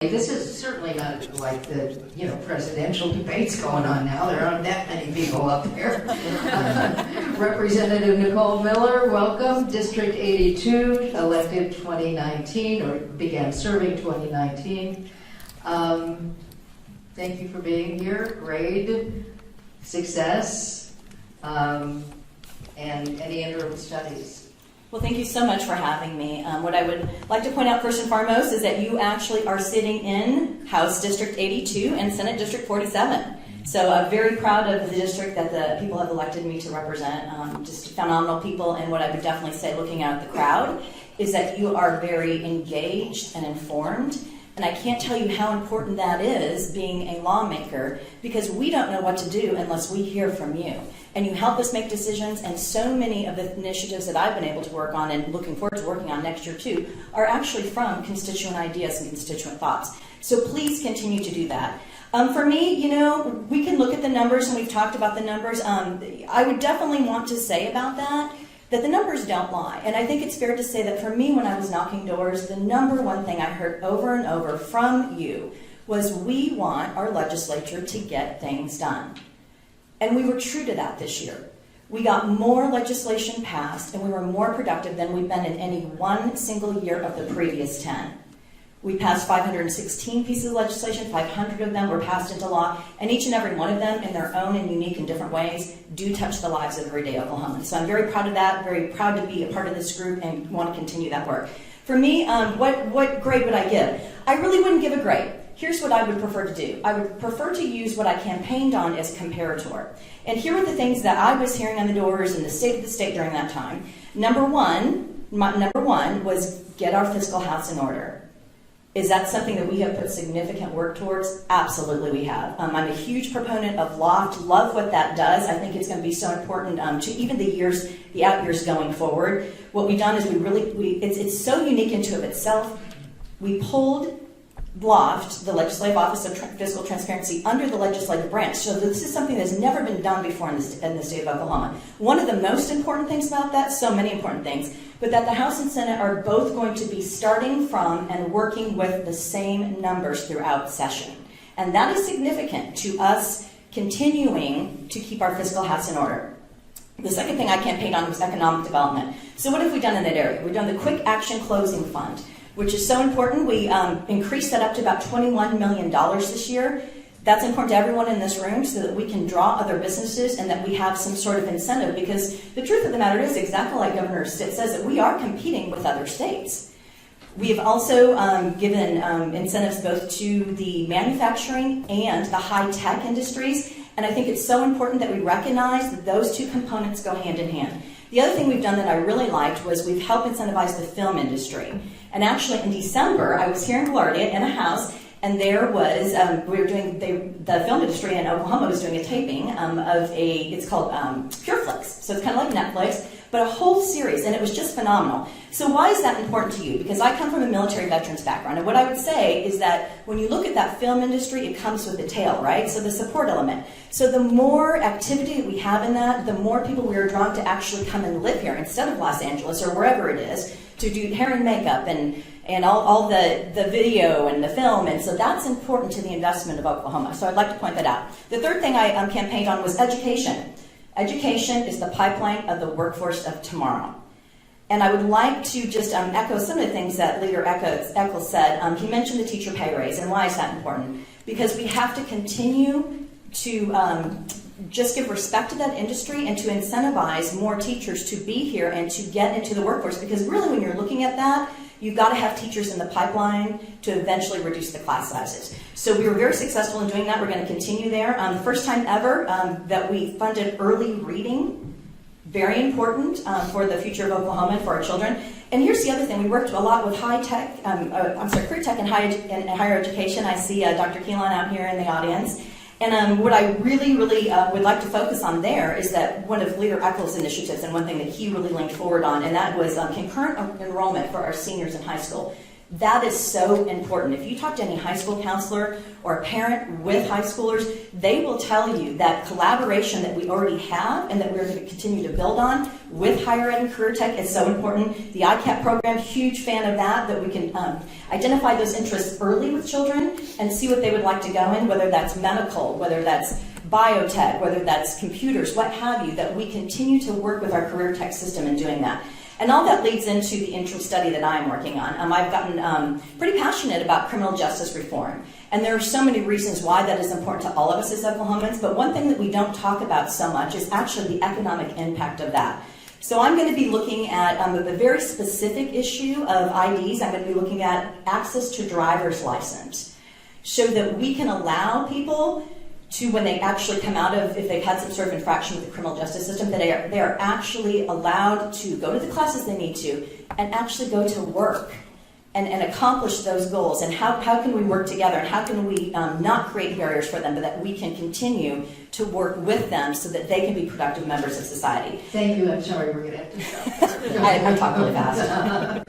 This is certainly not like the, presidential debates going on now. There aren't that many people up there. Representative Nicole Miller, welcome. District 82, elected 2019, or began serving 2019. Thank you for being here. Grade, success, and any interim studies. Well, thank you so much for having me. What I would like to point out first and foremost is that you actually are sitting in House District 82 and Senate District 47. So I'm very proud of the district that the people have elected me to represent. Just phenomenal people, and what I would definitely say looking out at the crowd is that you are very engaged and informed. And I can't tell you how important that is being a lawmaker, because we don't know what to do unless we hear from you. And you help us make decisions, and so many of the initiatives that I've been able to work on and looking forward to working on next year too are actually from constituent ideas and constituent thoughts. So please continue to do that. For me, we can look at the numbers, and we've talked about the numbers. I would definitely want to say about that the numbers don't lie. And I think it's fair to say that for me, when I was knocking doors, the number one thing I heard over and over from you was, we want our legislature to get things done. And we were true to that this year. We got more legislation passed, and we were more productive than we've been in any one single year of the previous 10. We passed 516 pieces of legislation, 500 of them were passed into law, and each and every one of them, in their own and unique and different ways, do touch the lives of everyday Oklahomans. So I'm very proud of that, very proud to be a part of this group and want to continue that work. For me, what grade would I give? I really wouldn't give a grade. Here's what I would prefer to do. I would prefer to use what I campaigned on as comparator. And here are the things that I was hearing on the doors in the state of the state during that time. Number one was get our fiscal house in order. Is that something that we have put significant work towards? Absolutely we have. I'm a huge proponent of Loft, love what that does. I think it's going to be so important to even the out years going forward. What we've done is it's so unique into of itself. We pulled Loft, the Legislative Office of Fiscal Transparency, under the legislative branch. So this is something that's never been done before in the state of Oklahoma. One of the most important things about that, so many important things, but that the House and Senate are both going to be starting from and working with the same numbers throughout session. And that is significant to us continuing to keep our fiscal house in order. The second thing I campaigned on was economic development. So what have we done in that area? We've done the Quick Action Closing Fund, which is so important. We increased that up to about $21 million this year. That's important to everyone in this room so that we can draw other businesses and that we have some sort of incentive, because the truth of the matter is, exactly like Governor Stitt says, that we are competing with other states. We have also given incentives both to the manufacturing and the high-tech industries, and I think it's so important that we recognize that those two components go hand in hand. The other thing we've done that I really liked was we've helped incentivize the film industry. And actually in December, I was here in Gaillardia in a house, and there was, the film industry in Oklahoma was doing a taping it's called PureFlix. So it's kind of like Netflix, but a whole series, and it was just phenomenal. So why is that important to you? Because I come from a military veterans background, and what I would say is that when you look at that film industry, it comes with a tail, right? So the support element. So the more activity that we have in that, the more people we are drawn to actually come and live here instead of Los Angeles or wherever it is, to do hair and makeup and all the video and the film, and so that's important to the investment of Oklahoma. So I'd like to point that out. The third thing I campaigned on was education. Education is the pipeline of the workforce of tomorrow. And I would like to just echo some of the things that Leader Eccles said. He mentioned the teacher pay raise, and why is that important? Because we have to continue to just give respect to that industry and to incentivize more teachers to be here and to get into the workforce, because really when you're looking at that, you've got to have teachers in the pipeline to eventually reduce the class sizes. So we were very successful in doing that. We're going to continue there. The first time ever that we funded early reading, very important for the future of Oklahoma and for our children. And here's the other thing. We worked a lot with career tech and higher education. I see Dr. Keelan out here in the audience. And what I really would like to focus on there is that one of Leader Eccles' initiatives, and one thing that he really leaned forward on, and that was concurrent enrollment for our seniors in high school. That is so important. If you talk to any high school counselor or a parent with high schoolers, they will tell you that collaboration that we already have and that we're going to continue to build on with higher ed and career tech is so important. The ICAP program, huge fan of that we can identify those interests early with children and see what they would like to go in, whether that's medical, whether that's biotech, whether that's computers, what have you, that we continue to work with our career tech system in doing that. And all that leads into the intro study that I'm working on. I've gotten pretty passionate about criminal justice reform. And there are so many reasons why that is important to all of us as Oklahomans, but one thing that we don't talk about so much is actually the economic impact of that. So I'm going to be looking at a very specific issue of IDs. I'm going to be looking at access to driver's license, so that we can allow people to, when they actually come out of, if they've had some sort of infraction with the criminal justice system, that they are actually allowed to go to the classes they need to and actually go to work and accomplish those goals. And how can we work together, and how can we not create barriers for them, but that we can continue to work with them so that they can be productive members of society. Thank you. I'm sorry, we're going to have to stop. I'm talking really fast.